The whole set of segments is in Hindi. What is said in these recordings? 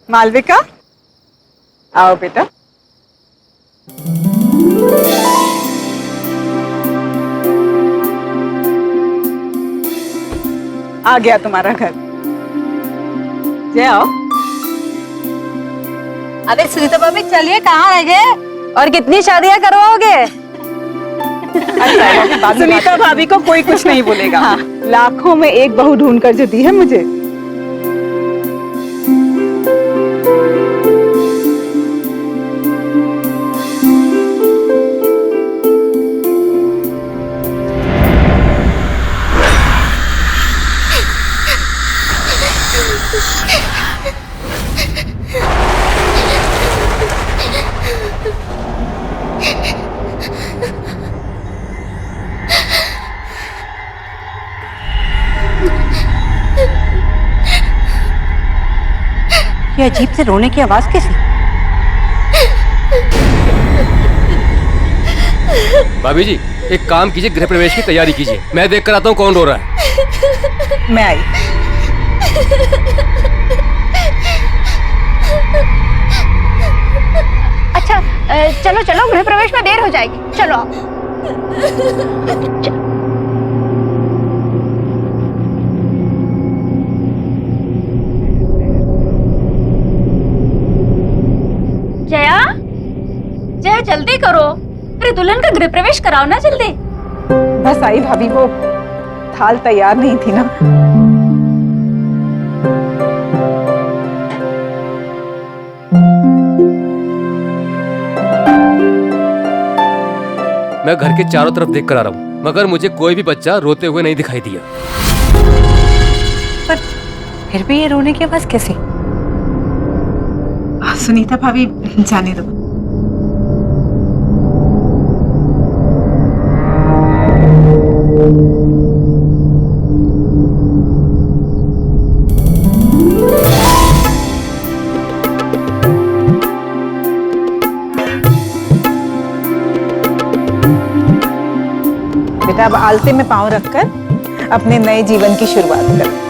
मालविका, आओ बेटा। आ गया तुम्हारा घर। जय आओ। अरे सुनीता भाभी चलिए, कहाँ रह गए और कितनी शादियां करवाओगे? सुनीता भाभी को कोई कुछ नहीं बोलेगा। हाँ। लाखों में एक बहू ढूंढ कर जो दी है मुझे। ये अजीब से रोने की आवाज कैसी? भाभी जी, एक काम कीजिए, गृह प्रवेश की तैयारी कीजिए। मैं देख कर आता हूँ कौन रो रहा है। मैं आई। अच्छा चलो चलो, गृह प्रवेश में देर हो जाएगी, चलो आओ। जया, जया जल्दी करो, अरे दुल्हन का गृह प्रवेश कराओ ना जल्दी। बस आई भाभी, वो थाल तैयार नहीं थी ना। मैं घर के चारों तरफ देख कर आ रहा हूँ, मगर मुझे कोई भी बच्चा रोते हुए नहीं दिखाई दिया। पर फिर भी ये रोने की आवाज कैसी? सुनीता भाभी जाने दो। बेटा अब आलते में पांव रखकर अपने नए जीवन की शुरुआत कर।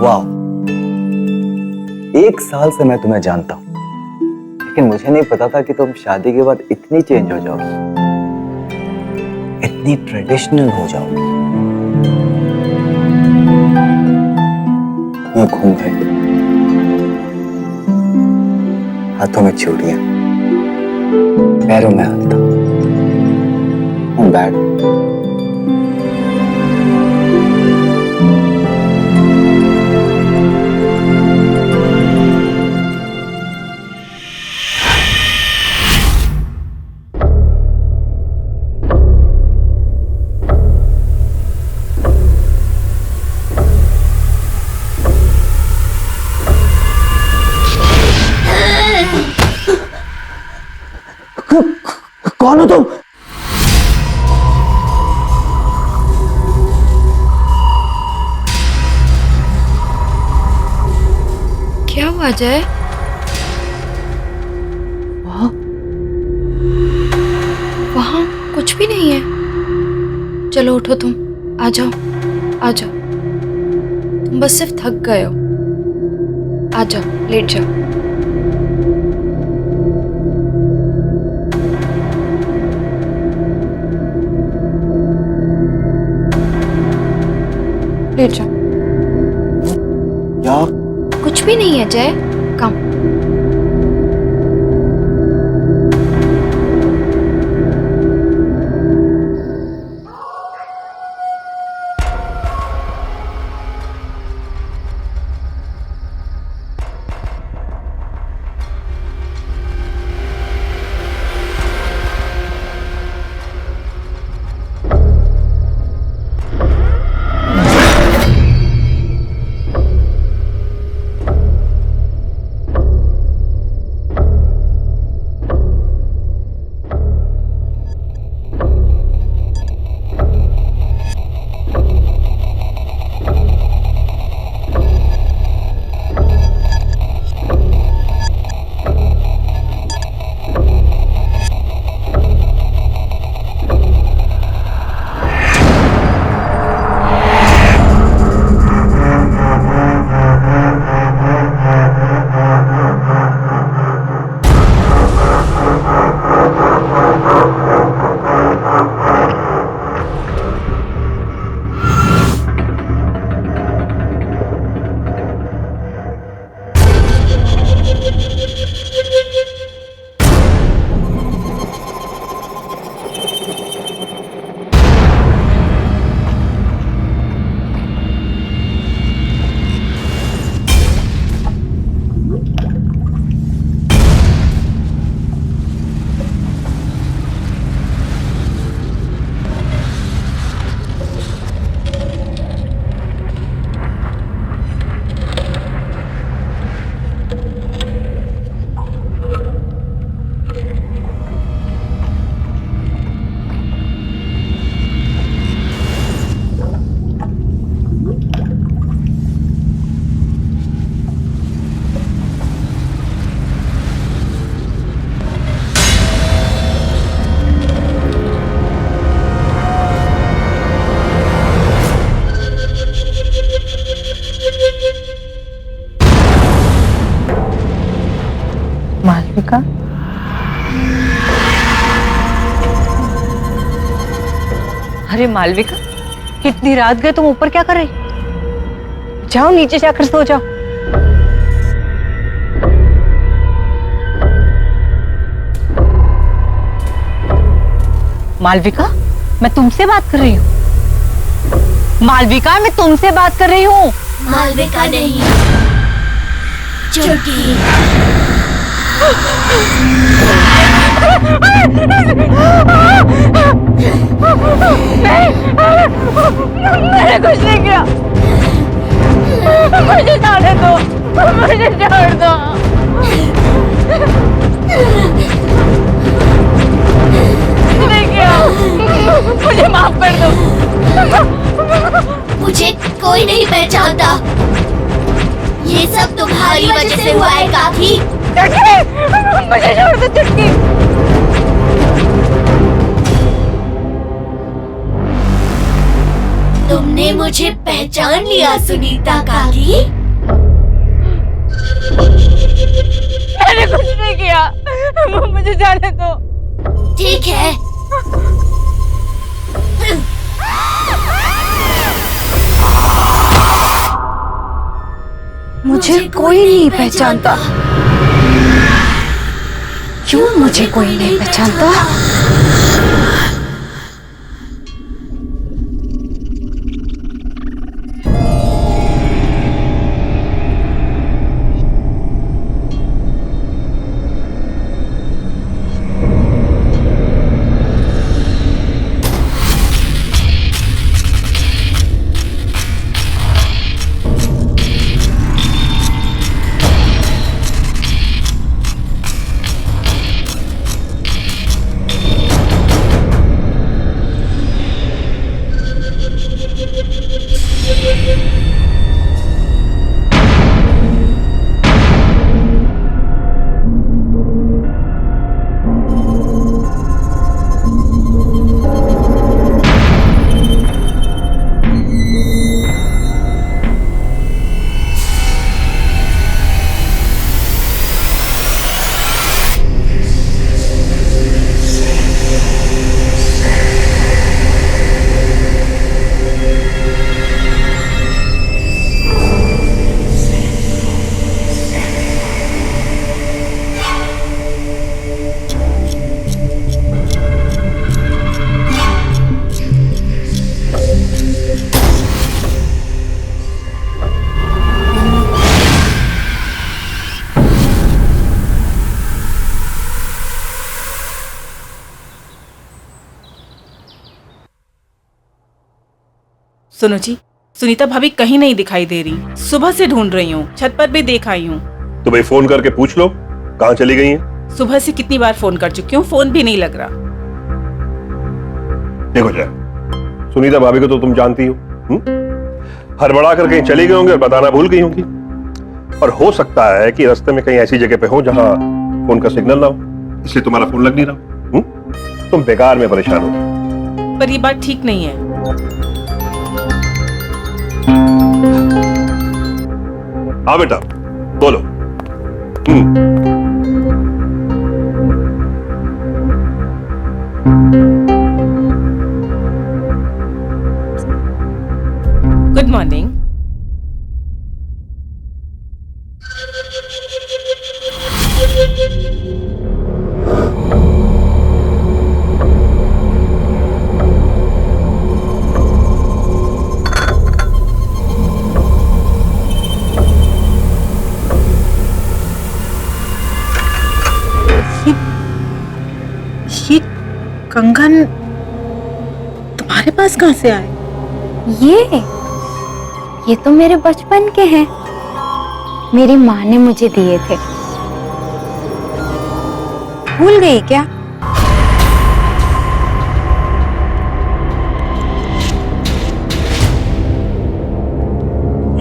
वाह, 1 साल से मैं तुम्हें जानता हूं, लेकिन मुझे नहीं पता था कि तुम शादी के बाद इतनी चेंज हो जाओगी, इतनी ट्रेडिशनल हो जाओगी। ये घूंघट, हाथों में चूड़ियां, पैरों में हल्ता, बैग, कौन हो तुम? क्या हुआ जय? वहाँ कुछ भी नहीं है। चलो उठो, तुम आ जाओ, आ जाओ। तुम बस सिर्फ थक गए हो। आ जाओ, लेट जाओ। लेट जाओ। यार कुछ भी नहीं है जय, कम। मालविका, अरे मालविका, इतनी रात गए तुम ऊपर क्या कर रही? जाओ नीचे जाकर सो जाओ। मालविका, मैं तुमसे बात कर रही हूँ। मालविका, मैं तुमसे बात कर रही हूँ। मालविका नहीं, चुटकी। मैंने कुछ नहीं किया, मुझे जाने दो, मुझे छोड़ दो। नहीं किया, मुझे माफ कर दो। मुझे कोई नहीं पहचानता, ये सब तुम्हारी वजह से हुआ है काकी। मुझे छोड़ दो चुटकी। तुमने मुझे पहचान लिया सुनीता काकी। मैंने कुछ नहीं किया, मुझे जाने दो। ठीक है, मुझे कोई नहीं पहचानता। क्यों मुझे कोई नहीं पहचानता? सुनो जी, सुनीता भाभी कहीं नहीं दिखाई दे रही। सुबह से ढूंढ रही हूँ, छत पर भी देख आई हूँ। तो भाई फोन करके पूछ लो कहाँ चली गई हैं। सुबह से कितनी बार फोन कर चुकी हूँ, फोन भी नहीं लग रहा। देखो जय, सुनीता भाभी को तो तुम जानती हो, हड़बड़ा कर कहीं चली गई होंगी और बताना भूल गई होंगी। और हो सकता है कि रास्ते में कहीं ऐसी जगह पे हो जहां फोन का सिग्नल ना हो, इसलिए तुम्हारा फोन लग नहीं रहा। तुम बेकार में परेशान हो। पर ये बात ठीक नहीं है। हाँ बेटा बोलो। Good morning. ये कंगन तुम्हारे पास कहाँ से आए? ये तो मेरे बचपन के हैं। मेरी माँ ने मुझे दिए थे। भूल गई क्या?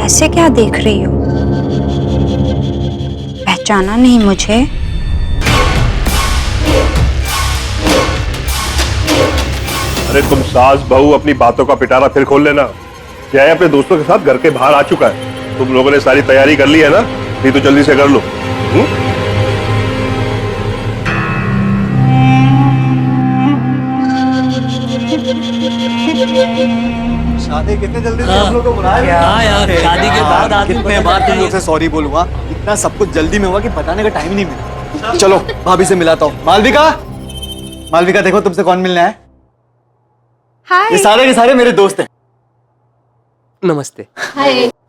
ऐसे क्या देख रही हो? पहचाना नहीं मुझे? अरे तुम सास बहू अपनी बातों का पिटारा फिर खोल लेना। जय अपने दोस्तों के साथ घर के बाहर आ चुका है। तुम लोगों ने सारी तैयारी कर ली है ना? नहीं तो जल्दी से कर लो। शादी कितने जल्दी से हम लोग को बुलाया? हाँ यार, शादी के बाद आदमी कितने बार तुम लोग से सॉरी बोलूंगा, इतना सब कुछ जल्दी में हुआ कि बताने का टाइम ही नहीं मिला। चलो भाभी से मिलाता हूँ। मालविका, मालविका देखो तुमसे कौन मिलना है। हाय। ये सारे के सारे मेरे दोस्त हैं। नमस्ते।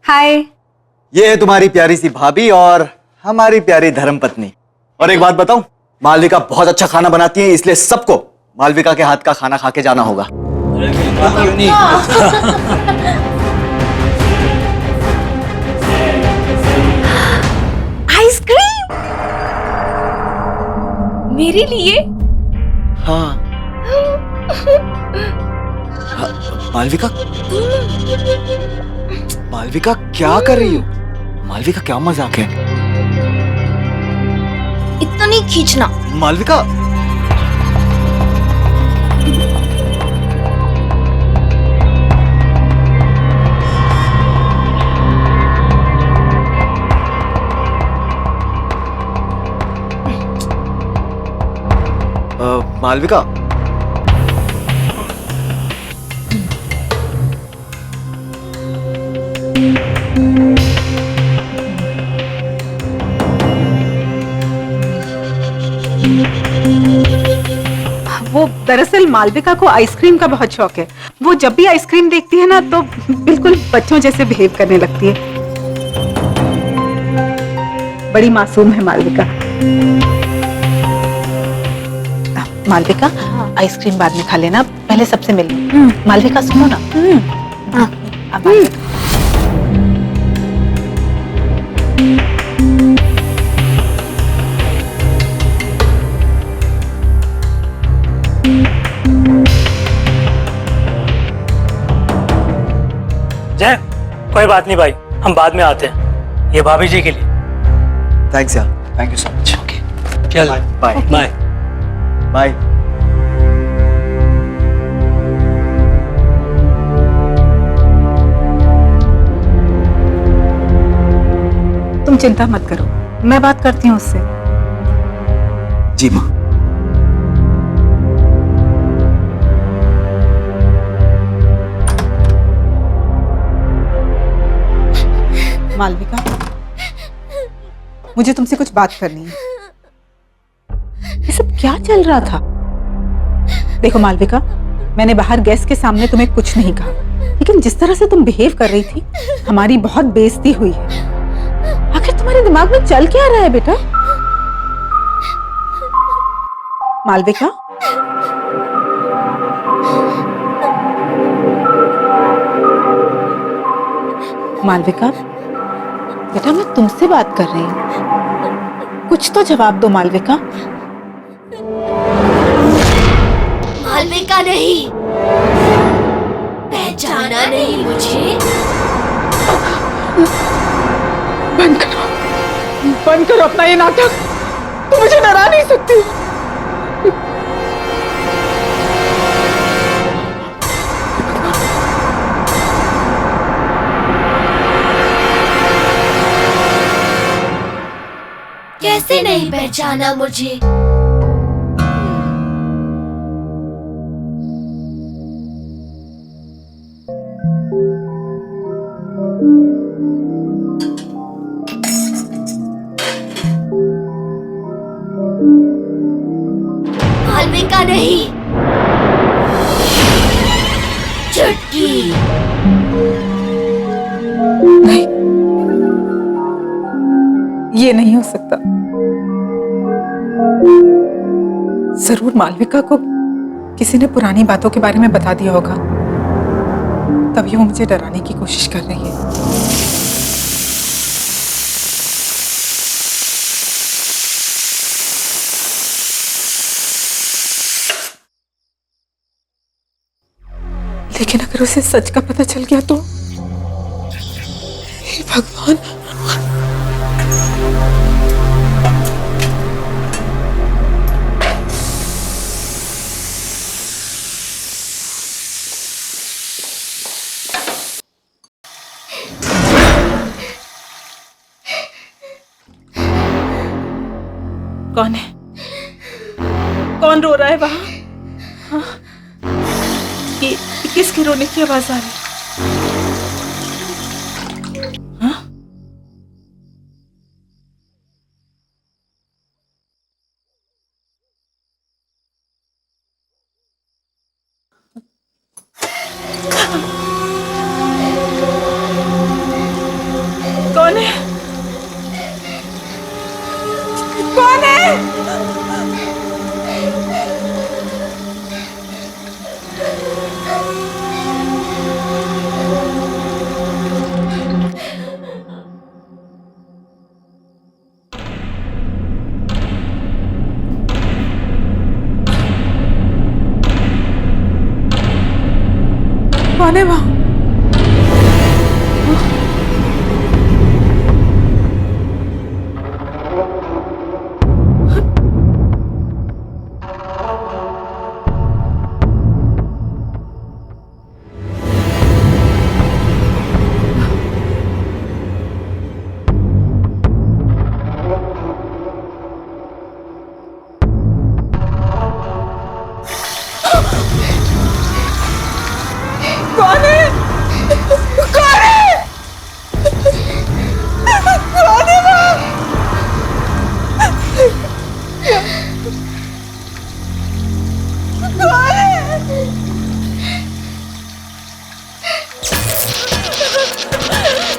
हाय। ये है तुम्हारी प्यारी सी भाभी और हमारी प्यारी धर्मपत्नी। और एक बात बताऊं, मालविका बहुत अच्छा खाना बनाती है, इसलिए सबको मालविका के हाथ का खाना खा के जाना होगा। आइसक्रीम मेरे लिए? हाँ। मालविका, मालविका क्या कर रही हो? मालविका क्या मजाक है? इतना नहीं खींचना। मालविका, मालविका, वो दरअसल मालविका को आइसक्रीम का बहुत शौक है। वो जब भी आइसक्रीम देखती है ना तो बिल्कुल बच्चों जैसे बिहेव करने लगती है। बड़ी मासूम है मालविका। मालविका, आइसक्रीम बाद में खा लेना, पहले सबसे मिल लो। मालविका सुनो ना। अब जय, कोई बात नहीं भाई, हम बाद में आते हैं। ये भाभी जी के लिए। थैंक्स यार, thank you so much. Okay, चल बाय बाय। बाय। तुम चिंता मत करो, मैं बात करती हूँ उससे। जी माँ। मालविका, मुझे तुमसे कुछ बात करनी है। ये सब क्या चल रहा था? देखो मालविका, मैंने बाहर गेस्ट के सामने तुम्हें कुछ नहीं कहा, लेकिन जिस तरह से तुम बिहेव कर रही थी, हमारी बहुत बेइज्जती हुई है। आखिर तुम्हारे दिमाग में चल क्या रहा है बेटा? मालविका, मालविका, बेटा मैं तुमसे बात कर रही हूँ, कुछ तो जवाब दो मालविका। मालविका नहीं, पहचाना नहीं मुझे? बंद करो अपना ये नाटक, तुम मुझे डरा नहीं सकती। कैसे नहीं पहचाना मुझे? मालविका नहीं, चुटकी। नहीं, ये नहीं हो सकता। जरूर मालविका को किसी ने पुरानी बातों के बारे में बता दिया होगा, तभी वो मुझे डराने की कोशिश कर रही है। लेकिन अगर उसे सच का पता चल गया तो? हे भगवान। कौन है? कौन रो रहा है वहां? हाँ? ये किसके रोने की आवाज आ रही है? हाँ? कौन है? कौन है? कौन है वहां? कौन है? कौन है? कौन है वहां? कौन है?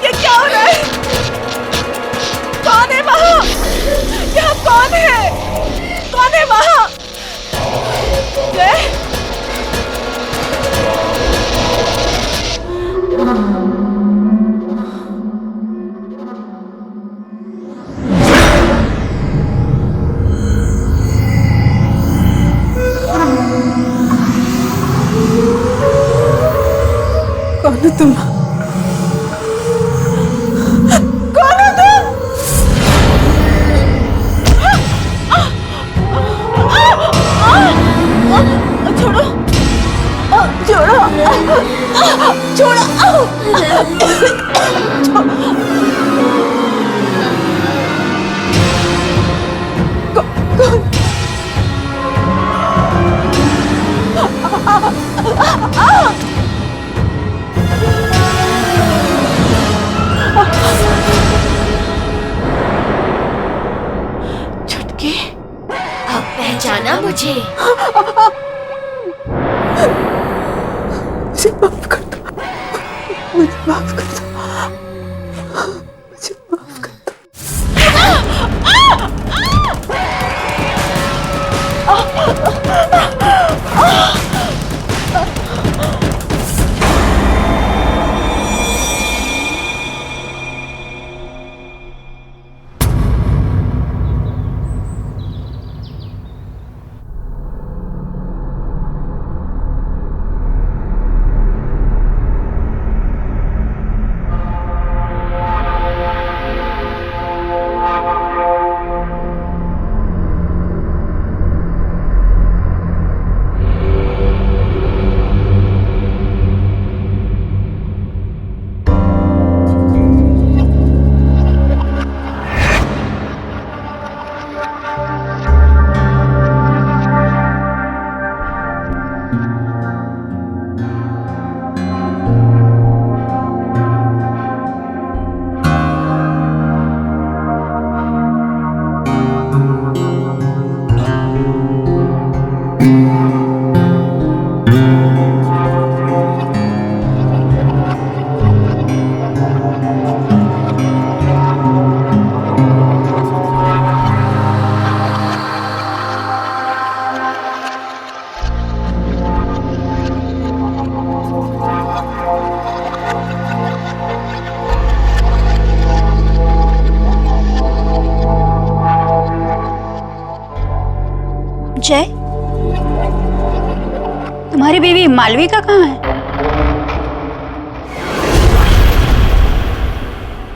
ये क्या हो रहा है? कौन है वहां? यहाँ कौन है? कौन है वहां? जय? कौन हो तुम? कौन हो तुम? छोड़ो, छोड़ो, छुटकी, अब पहचाना मुझे? मुझे माफ कर दो, मुझे माफ कर दो, मुझे माफ कर दो। जय, तुम्हारी बीवी मालविका कहाँ है?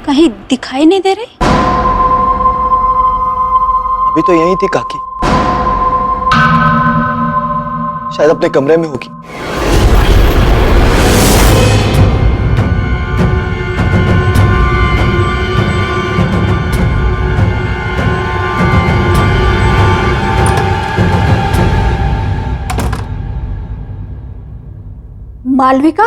कहीं दिखाई नहीं दे रही। अभी तो यही थी काकी, शायद अपने कमरे में होगी। मालविका,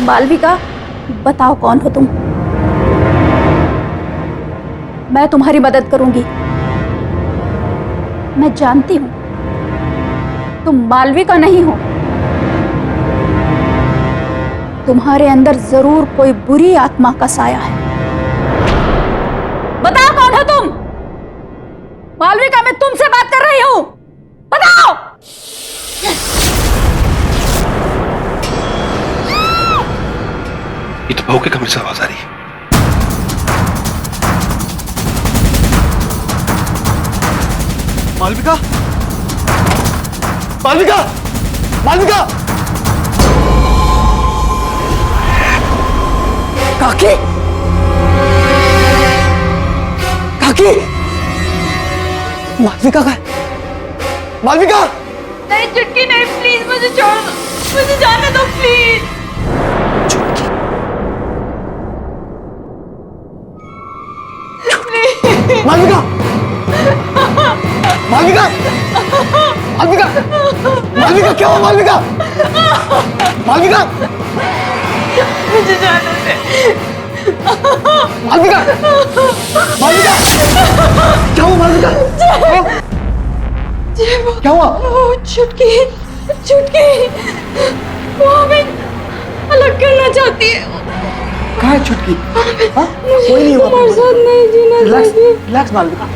मालविका, बताओ कौन हो तुम? मैं तुम्हारी मदद करूंगी। मैं जानती हूं तुम मालविका नहीं हो। तुम्हारे अंदर जरूर कोई बुरी आत्मा का साया है। बताओ कौन हो तुम? मालविका, मैं तुमसे बात कर रही हूं, बताओ। ये तो बहू के कमरे से आवाज आ रही है। मालविका, मालविका, मालविका, काकी, काकी, मालविका का, मालविका। नहीं चुटकी, नहीं, प्लीज मुझे छोड़ दो, मुझे जाने दो प्लीज। मालविका, मालविका, मालविका, मालविका, क्या हुआ मालविका? मालविका, मुझे जाने दे। मालविका, मालविका, क्या हुआ मालविका? क्या हुआ? चुटकी, चुटकी, वो हमें अलग करना चाहती है। कहाँ है छुटकी? हाँ? कोई नहीं हुआ। तुम्हारे साथ नहीं जीना रिलैक्स, चाहती। रिलैक्स मालविका।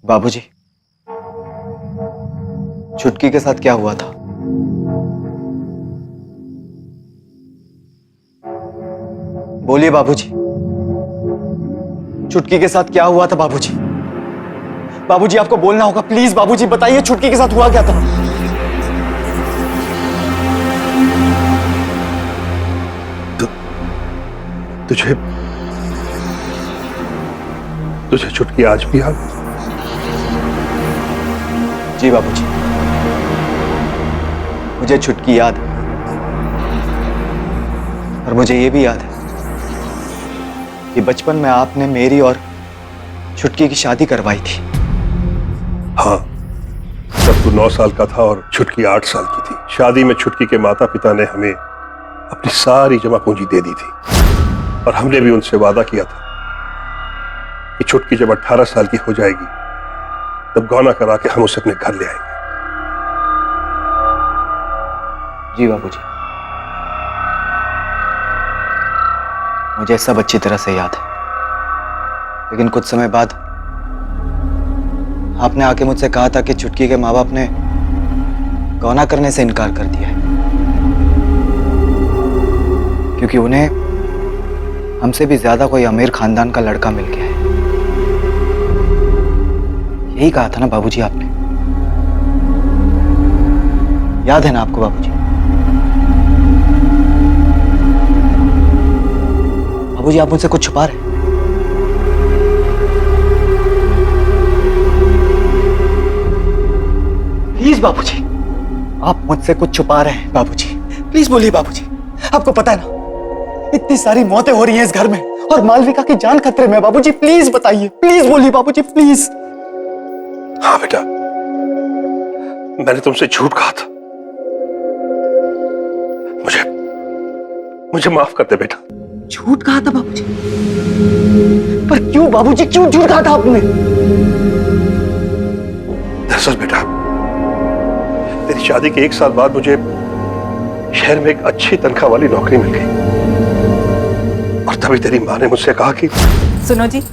बाबूजी, छुटकी के साथ क्या हुआ था? बोलिए बाबूजी, छुटकी के साथ क्या हुआ था बाबूजी? बाबूजी आपको बोलना होगा, प्लीज बाबूजी बताइए छुटकी के साथ हुआ क्या था? तुझे छुटकी आज भी याद? जी बाबूजी, मुझे छुटकी याद है। और मुझे ये भी याद है कि बचपन में आपने मेरी और छुटकी की शादी करवाई थी। हाँ, जब तू 9 साल का था और छुटकी 8 साल की थी। शादी में छुटकी के माता पिता ने हमें अपनी सारी जमा पूंजी दे दी थी और हमने भी उनसे वादा किया था कि छुटकी जब 18 साल की हो जाएगी तब गौना करा के हम उसे अपने घर ले आएंगे। जी बाबूजी, मुझे सब अच्छी तरह से याद है। लेकिन कुछ समय बाद आपने आके मुझसे कहा था कि छुटकी के माँ बाप ने गौना करने से इनकार कर दिया है क्योंकि उन्हें हमसे भी ज्यादा कोई अमीर खानदान का लड़का मिल गया है। यही कहा था ना बाबूजी आपने? याद है ना आपको बाबूजी? बाबूजी आप मुझसे कुछ छुपा रहे हैं। प्लीज बाबूजी, आप मुझसे कुछ छुपा रहे हैं बाबूजी। प्लीज बोलिए बाबूजी, आपको पता है ना, इतनी सारी मौतें हो रही हैं इस घर में और मालविका की जान खतरे में। बाबूजी प्लीज बताइए, प्लीज बोलिए बाबूजी प्लीज। हाँ बेटा, मैंने तुमसे झूठ कहा था। मुझे माफ कर दे बेटा। झूठ कहा था बाबूजी? पर क्यों बाबूजी, क्यों झूठ कहा था आपने? दरअसल बेटा, तेरी शादी के 1 साल बाद मुझे शहर में एक अच्छी तनख्वाह वाली नौकरी मिल गई और तभी तेरी माँ ने मुझसे कहा कि सुनो जी,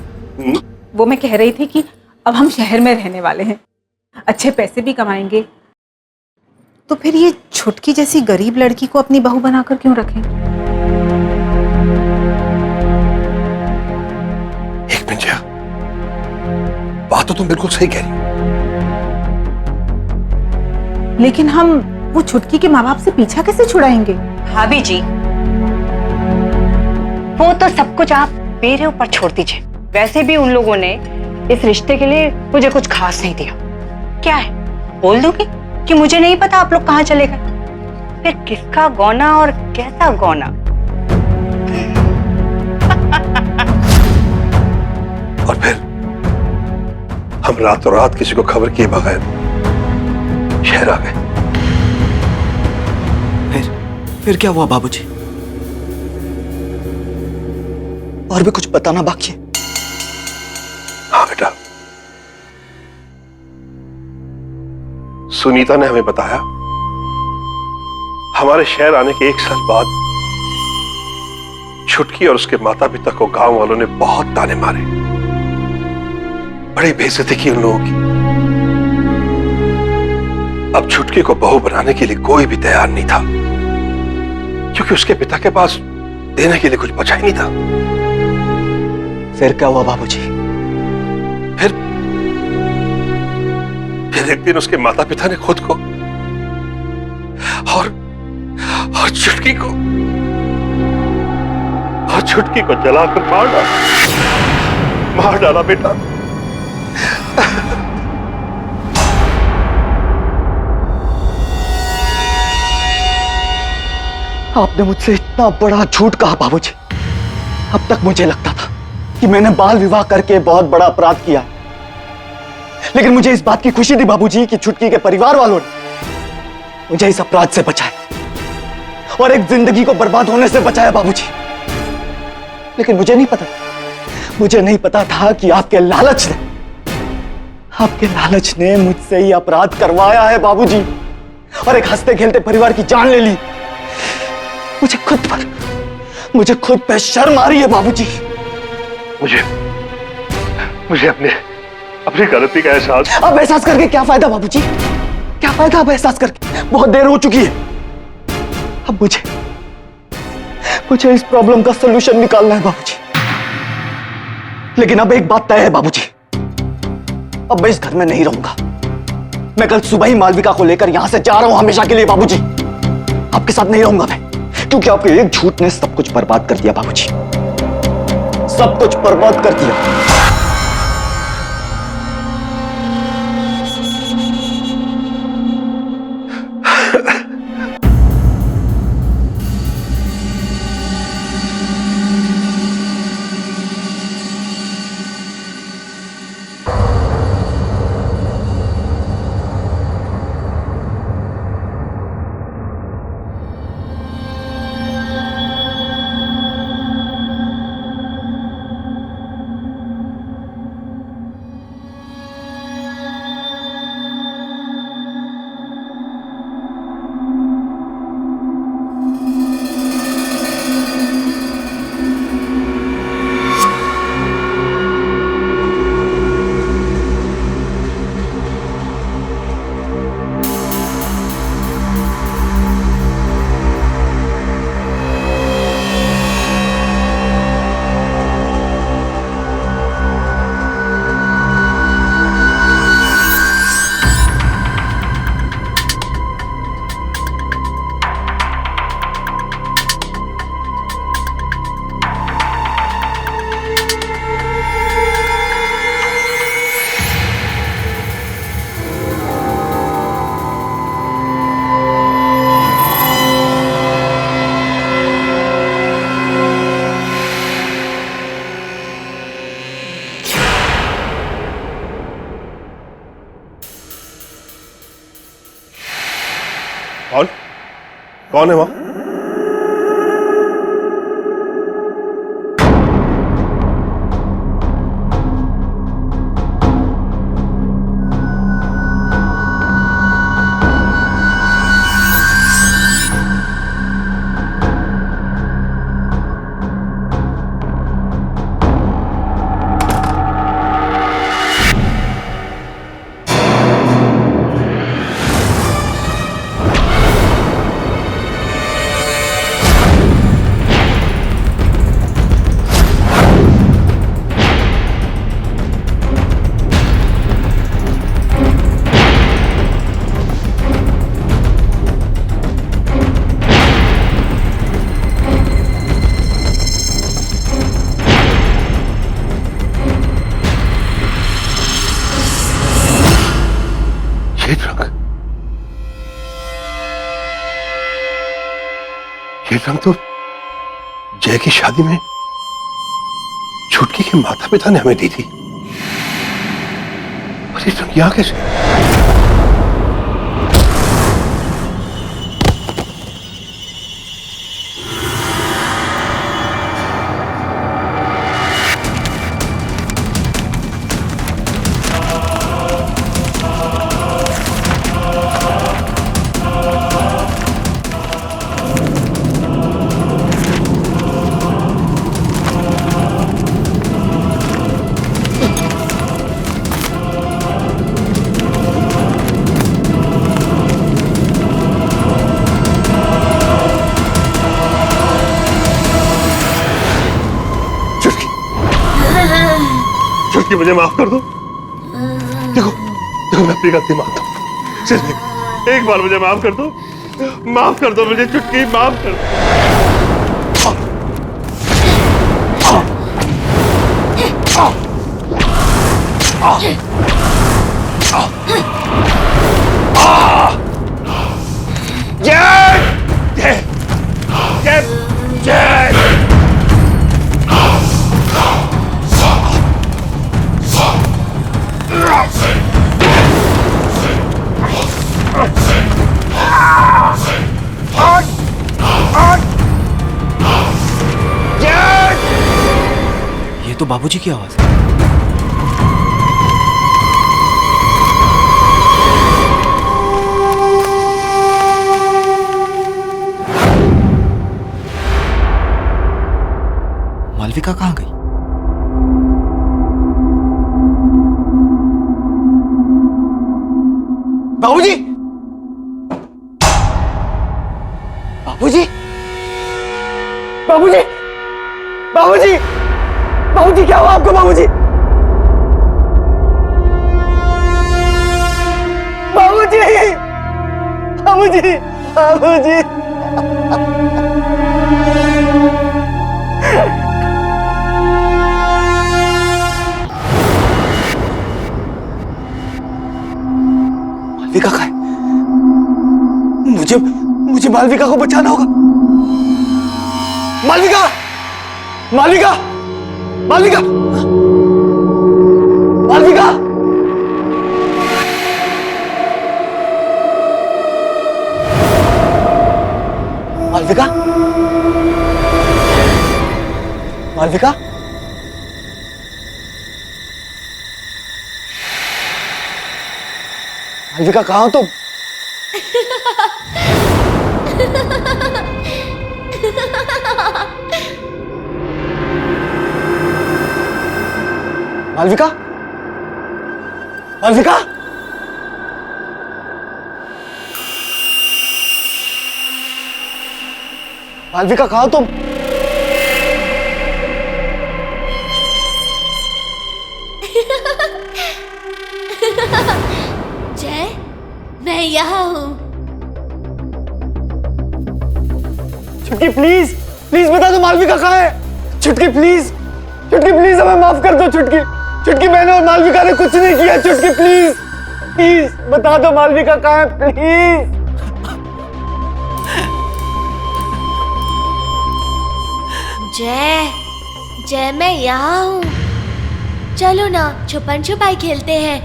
वो मैं कह रही थी कि अब हम शहर में रहने वाले हैं, अच्छे पैसे भी कमाएंगे, तो फिर ये छुटकी जैसी गरीब लड़की को अपनी बहू बनाकर क्यों रखें? एक मिनट जया, बात तो तुम बिल्कुल सही कह रही हो, लेकिन हम वो छुटकी के माँ बाप से पीछा कैसे छुड़ाएंगे? भाभी जी, वो तो सब कुछ आप मेरे ऊपर छोड़ दीजिए। वैसे भी उन लोगों ने इस रिश्ते के लिए मुझे कुछ खास नहीं दिया। क्या है, बोल दूंगी कि मुझे नहीं पता आप लोग कहाँ चले गए। फिर किसका गौना और कैसा गौना। और फिर हम रातों रात किसी को खबर किए बगैर शहर आ गए। फिर क्या हुआ बाबूजी? और भी कुछ बताना बाकी है? हाँ बेटा, सुनीता ने हमें बताया हमारे शहर आने के 1 साल बाद छुटकी और उसके माता पिता को गांव वालों ने बहुत ताने मारे, बड़ी बेइज्जती की उन लोगों की। अब छुटकी को बहू बनाने के लिए कोई भी तैयार नहीं था, क्योंकि उसके पिता के पास देने के लिए कुछ बचा ही नहीं था। फिर क्या हुआ बाबूजी? फिर एक दिन उसके माता पिता ने खुद को और छुटकी को जलाकर मार डाला बेटा। आपने मुझसे इतना बड़ा झूठ कहा बाबूजी। अब तक मुझे लगता था कि मैंने बाल विवाह करके बहुत बड़ा अपराध किया, लेकिन मुझे इस बात की खुशी थी बाबूजी कि छुटकी के परिवार वालों ने मुझे इस अपराध से बचाया और एक जिंदगी को बर्बाद होने से बचाया बाबूजी। लेकिन मुझे नहीं पता था कि आपके लालच ने मुझसे ये अपराध करवाया है बाबूजी, और एक हंसते खेलते परिवार की जान ले ली। मुझे खुद पे शर्म आ रही है बाबूजी। मुझे अपनी गलती का एहसास। अब एहसास करके क्या फायदा बाबूजी? क्या फायदा अब एहसास करके? बहुत देर हो चुकी है। अब मुझे इस प्रॉब्लम का सलूशन निकालना है बाबूजी। लेकिन अब एक बात तय है बाबूजी, अब मैं इस घर में नहीं रहूंगा। मैं कल सुबह ही मालविका को लेकर यहां से जा रहा हूं हमेशा के लिए बाबूजी। आपके साथ नहीं रहूंगा मैं, क्योंकि आपके एक झूठ ने सब कुछ बर्बाद कर दिया बाबूजी, सब कुछ बर्बाद कर दिया। कौन है वहां? ये रंग तो जय की शादी में छुटकी के माता पिता ने हमें दी थी। और ये रंग यहां कैसे? छुटकी मुझे माफ कर दो। देखो देखो मैं अपनी गलती मानता हूँ। सिर्फ एक बार मुझे माफ कर दो। माफ कर दो मुझे छुटकी, माफ कर दो। जय जय जय जय। ये तो बाबूजी की आवाज है। मालविका कहाँ गई? बाबूजी! बाबूजी! बाबूजी! बाबूजी! बाबूजी क्या हुआ आपको? बाबूजी! बाबूजी! बाबूजी! बाबूजी! मालविका कहाँ है? मुझे मालविका को बचाना होगा। मालविका! मालविका! मालविका! मालविका! मालविका! मालविका! मालविका कहाँ हो तुम? मालविका? मालविका? मालविका कहाँ तुम? जय, मैं यहाँ हूँ। छुटकी प्लीज प्लीज बता दो मालविका कहाँ है। छुटकी प्लीज, छुटकी प्लीज हमें माफ कर दो। छुटकी, छुटकी मैंने और मालविका ने कुछ नहीं किया। छुटकी प्लीज प्लीज बता दो मालविका कहाँ है प्लीज। जय, जय मैं यहाँ हूँ। चलो ना छुपन छुपाई खेलते हैं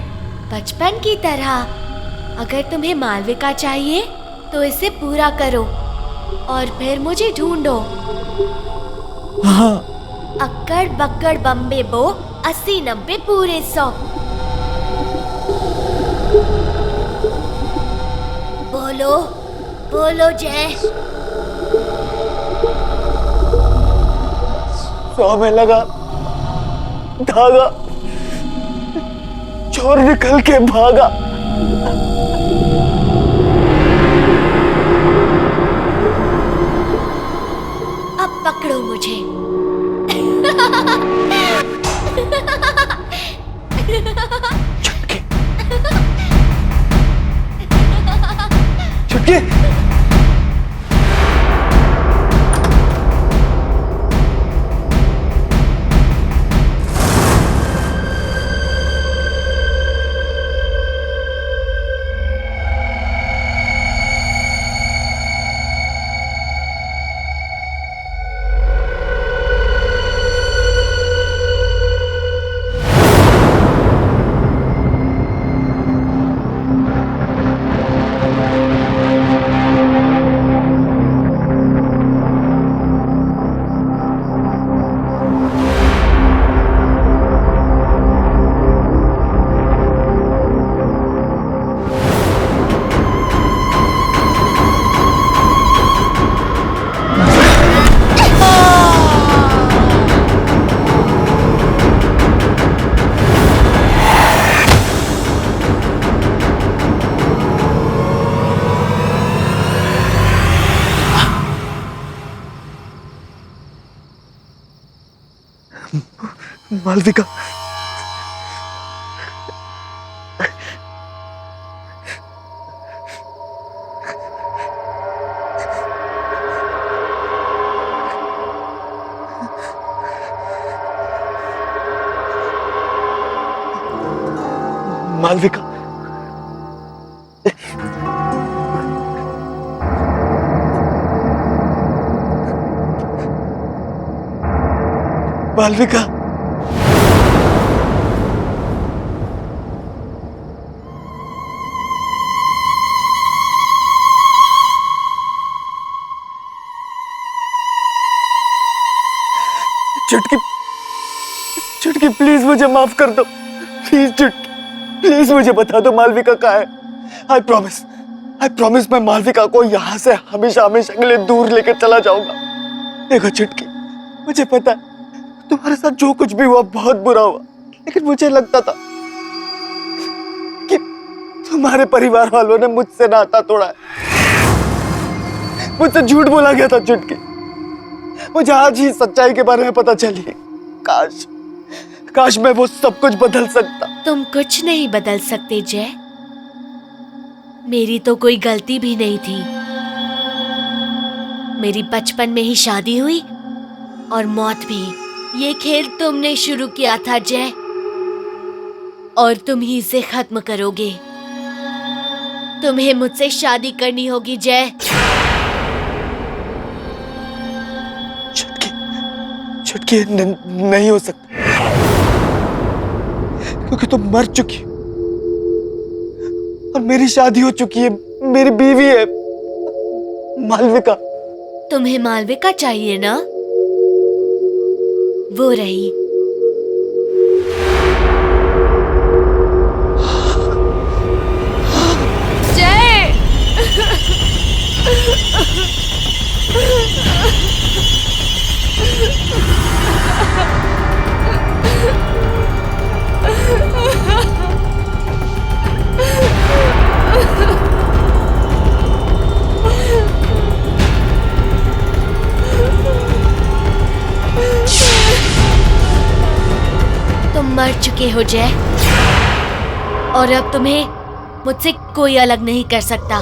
बचपन की तरह। अगर तुम्हें मालविका चाहिए तो इसे पूरा करो, और फिर मुझे ढूंढो। हाँ। अक्कड़ बक्कड़ बम्बे बो 80-90 पूरे 100। बोलो बोलो जय। 100 में लगा धागा, चोर निकल के भागा। अब पकड़ो मुझे। छुटकी, छुटकी। मालविका, मालविका, मालविका। चुटकी, चुटकी प्लीज मुझे माफ कर दो। प्लीज चुटकी, प्लीज मुझे बता दो मालविका कहाँ है। आई प्रॉमिस मैं मालविका को यहाँ से हमेशा हमेशा के लिए दूर लेकर चला जाऊंगा। देखो चुटकी, मुझे पता है तुम्हारे साथ जो कुछ भी हुआ बहुत बुरा हुआ, लेकिन मुझे लगता था कि तुम्हारे परिवार वालों ने मुझसे नाता तोड़ा है, मुझसे झूठ बोला गया था चुटकी। मुझे आज ही सच्चाई के बारे में पता चली। काश मैं वो सब कुछ बदल सकता। तुम कुछ नहीं बदल सकते जय। मेरी तो कोई गलती भी नहीं थी। मेरी बचपन में ही शादी हुई और मौत भी। ये खेल तुमने शुरू किया था जय, और तुम ही इसे खत्म करोगे। तुम्हें मुझसे शादी करनी होगी जय। चुटकी, नहीं हो सकता, क्योंकि तुम मर चुकी हो और मेरी शादी हो चुकी है, मेरी बीवी है मालविका। तुम्हें मालविका चाहिए ना? वो रही। जय। तुम मर चुके हो जय, और अब तुम्हें मुझसे कोई अलग नहीं कर सकता।